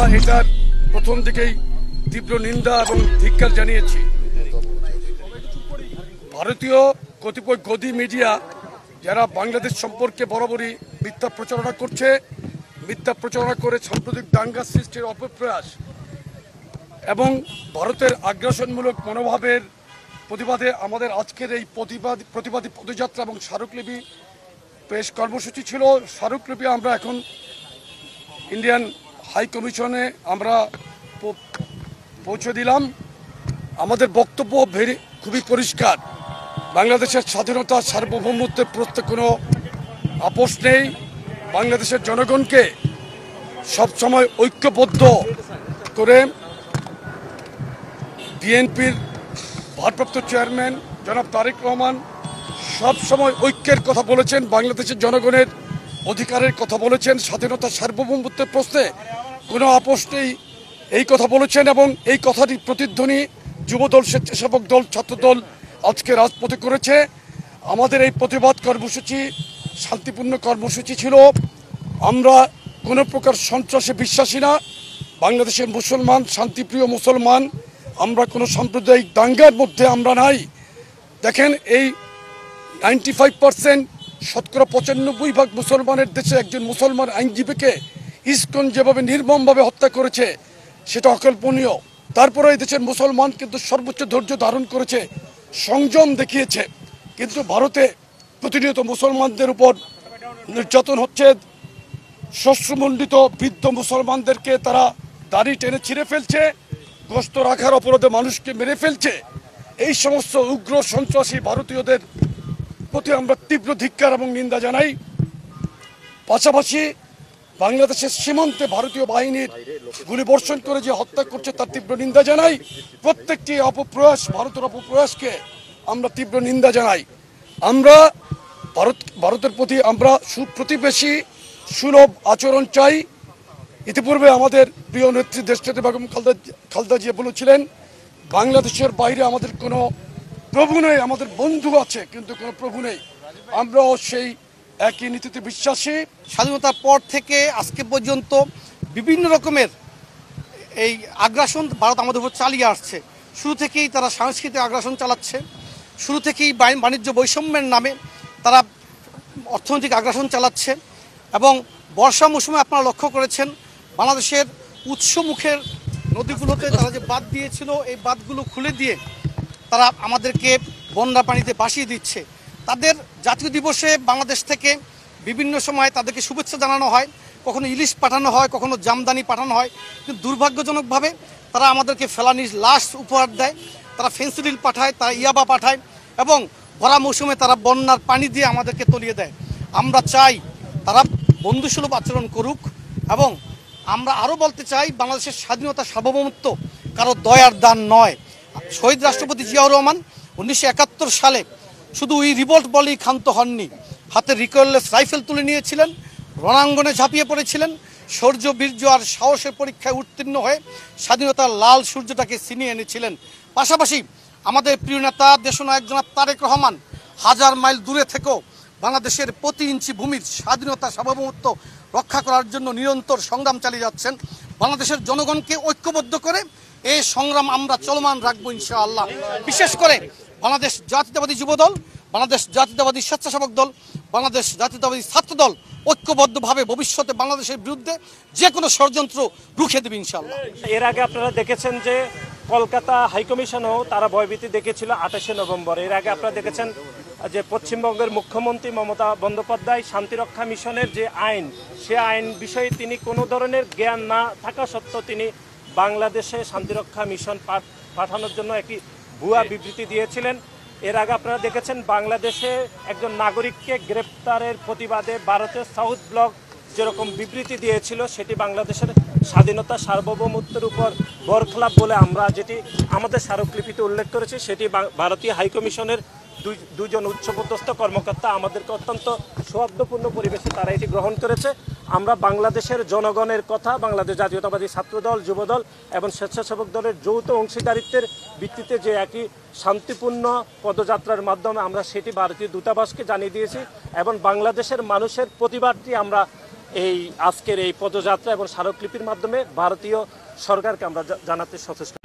আমরা এটার প্রথম থেকেই তীব্র নিন্দা এবং ধিক্কার জানিয়েছি। ভারতীয় কতিপয় গদি মিডিয়া যারা বাংলাদেশ সম্পর্কে বরাবরই মিথ্যা প্রচারণা করছে, মিথ্যা প্রচারণা করে সাম্প্রতিক দাঙ্গা সৃষ্টির অপপ্রয়াস এবং ভারতের আগ্রাসনমূলক মনোভাবের প্রতিবাদে আমাদের আজকের এই প্রতিবাদী পদযাত্রা এবং স্মারকলিপি পেশ কর্মসূচি ছিল। স্মারকলিপি আমরা এখন ইন্ডিয়ান হাই কমিশনে আমরা পৌঁছে দিলাম। আমাদের বক্তব্য খুবই পরিষ্কার। বাংলাদেশের স্বাধীনতা সার্বভৌমত্বের প্রত্যেক কোনো আপোষ নেই। বাংলাদেশের জনগণকে সবসময় ঐক্যবদ্ধ করে বিএনপির ভারপ্রাপ্ত চেয়ারম্যান জনাব তারেক রহমান সবসময় ঐক্যের কথা বলেছেন, বাংলাদেশের জনগণের অধিকারের কথা বলেছেন, স্বাধীনতা সার্বভৌমত্বের প্রশ্নে কোনো আপোষ নেই এই কথা বলেছেন এবং এই কথাটি প্রতিধ্বনি যুবদল, স্বেচ্ছাসেবক দল, ছাত্রদল আজকে রাজপথে করেছে। আমাদের এই প্রতিবাদ কর্মসূচি শান্তিপূর্ণ কর্মসূচি ছিল। আমরা কোনো প্রকার সন্ত্রাসে বিশ্বাসী না। বাংলাদেশের মুসলমান, শান্তিপ্রিয় মুসলমান, আমরা কোনো সাম্প্রদায়িক দাঙ্গার মধ্যে আমরা নাই। দেখেন, এই 95% শতকরা 95% মুসলমানের দেশে একজন মুসলমান আইনজীবীকে ইসকন যেভাবে নির্মমভাবে হত্যা করেছে সেটা অকল্পনীয়। তারপরে এই দেশের মুসলমান কিন্তু সর্বোচ্চ ধৈর্য ধারণ করেছে, সংযম দেখিয়েছে। কিন্তু ভারতে প্রতিনিয়ত মুসলমানদের উপর নির্যাতন হচ্ছে। শ্বশ্রমণ্ডিত বৃদ্ধ মুসলমানদেরকে তারা দাড়ি টেনে ছিঁড়ে ফেলছে, গোশত রাখার অপরাধে মানুষকে মেরে ফেলছে। এই সমস্ত উগ্র সন্ত্রাসী ভারতীয়দের প্রতি আমরা তীব্র ধিক্কার এবং নিন্দা জানাই। পাশাপাশি বাংলাদেশের সীমান্তে ভারতীয় বাহিনীর গুলিবর্ষণ করে যে হত্যা করছে তার তীব্র নিন্দা জানাই। প্রত্যেকটি অপপ্রয়াস, ভারতের অপপ্রয়াসকে আমরা তীব্র নিন্দা জানাই। আমরা ভারতের প্রতি আমরা সুপ্রতিবেশী সুলভ আচরণ চাই। ইতিপূর্বে আমাদের প্রিয় নেত্রী দেশনেত্রী বেগম খালেদা জিয়া বলেছিলেন, বাংলাদেশের বাইরে আমাদের কোনো প্রভু নেই, আমাদের বন্ধু আছে কিন্তু কোনো প্রভু নেই। আমরাও সেই একই নীতিতে বিশ্বাসী। স্বাধীনতার পর থেকে আজকে পর্যন্ত বিভিন্ন রকমের এই আগ্রাসন ভারত আমাদের উপর চালিয়ে আসছে। শুরু থেকেই তারা সাংস্কৃতিক আগ্রাসন চালাচ্ছে, শুরু থেকেই বাণিজ্য বৈষম্যের নামে তারা অর্থনৈতিক আগ্রাসন চালাচ্ছে। এবং বর্ষা মৌসুমে আপনারা লক্ষ্য করেছেন বাংলাদেশের উৎসমুখের নদীগুলোতে তারা যে বাঁধ দিয়েছিল এই বাঁধগুলো খুলে দিয়ে তারা আমাদেরকে বন্যা পানিতে ভাসিয়ে দিচ্ছে। তাদের জাতীয় দিবসে বাংলাদেশ থেকে বিভিন্ন সময় তাদেরকে শুভেচ্ছা জানানো হয়, কখনো ইলিশ পাঠানো হয়, কখনো জামদানি পাঠানো হয়। কিন্তু দুর্ভাগ্যজনকভাবে তারা আমাদেরকে ফেলানির লাশ উপহার দেয়, তারা ফেন্সিডিল পাঠায়, তারা ইয়াবা পাঠায় এবং ভরা মৌসুমে তারা বন্যার পানি দিয়ে আমাদেরকে তলিয়ে দেয়। আমরা চাই তারা বন্ধুসুলভ আচরণ করুক এবং আমরা আরও বলতে চাই বাংলাদেশের স্বাধীনতা সার্বভৌমত্ব কারো দয়ার দান নয়। শহীদ রাষ্ট্রপতি জিয়াউর রহমান 1971 সালে শুধু ওই রিভোল্ট বলেই ক্ষান্ত হননি, হাতে রিকয়েললেস রাইফেল তুলে নিয়েছিলেন, রণাঙ্গনে ঝাঁপিয়ে পড়েছিলেন, শৌর্য, বীর্য আর সাহসের পরীক্ষায় উত্তীর্ণ হয়ে স্বাধীনতার লাল সূর্যটাকে ছিনিয়ে এনেছিলেন। পাশাপাশি আমাদের প্রিয় নেতা দেশনায়ক জনাব তারেক রহমান হাজার মাইল দূরে থেকেও বাংলাদেশের প্রতি ইঞ্চি ভূমির স্বাধীনতা সার্বভৌমত্ব রক্ষা করার জন্য নিরন্তর সংগ্রাম চালিয়ে যাচ্ছেন। বাংলাদেশের জনগণকে ঐক্যবদ্ধ করে এই সংগ্রাম আমরা চলমান রাখবো ইনশাআল্লাহ। বিশেষ করে বাংলাদেশ জাতীয়তাবাদী যুবদল, বাংলাদেশ জাতীয়তাবাদী স্বেচ্ছাসেবক দল, বাংলাদেশ জাতীয়তাবাদী ছাত্রদল ঐক্যবদ্ধভাবে ভবিষ্যতে বাংলাদেশের বিরুদ্ধে যে কোনো ষড়যন্ত্র রুখে দেবে ইনশাআল্লাহ। এর আগে আপনারা দেখেছেন যে কলকাতা হাইকমিশনেও তারা ভয়ভীতি দেখেছিল 28শে নভেম্বর। এর আগে আপনারা দেখেছেন যে পশ্চিমবঙ্গের মুখ্যমন্ত্রী মমতা বন্দ্যোপাধ্যায় শান্তিরক্ষা মিশনের যে আইন, সে আইন বিষয়ে তিনি কোনো ধরনের জ্ঞান না থাকা সত্ত্বেও তিনি বাংলাদেশে শান্তিরক্ষা মিশন পাঠানোর জন্য একটি ভুয়া বিবৃতি দিয়েছিলেন। এর আগে আপনারা দেখেছেন বাংলাদেশে একজন নাগরিককে গ্রেপ্তারের প্রতিবাদে ভারতের সাউথ ব্লক যেরকম বিবৃতি দিয়েছিল সেটি বাংলাদেশের স্বাধীনতা সার্বভৌমত্বের উপর বরখলাপ বলে আমরা যেটি আমাদের স্মারকলিপিতে উল্লেখ করেছি, সেটি ভারতীয় হাইকমিশনের দুজন উচ্চপদস্থ কর্মকর্তা আমাদেরকে অত্যন্ত সৌহার্দ্যপূর্ণ পরিবেশে তারা এটি গ্রহণ করেছে। আমরা বাংলাদেশের জনগণের কথা, বাংলাদেশ জাতীয়তাবাদী ছাত্রদল, যুবদল এবং স্বেচ্ছাসেবক দলের যৌথ অংশীদারিত্বের ভিত্তিতে যে একই শান্তিপূর্ণ পদযাত্রার মাধ্যমে আমরা সেটি ভারতীয় দূতাবাসকে জানিয়ে দিয়েছি এবং বাংলাদেশের মানুষের প্রতিবাদটি আমরা এই আজকের এই পদযাত্রা এবং স্মারকলিপির মাধ্যমে ভারতীয় সরকারকে আমরা জানাতে সচেষ্ট।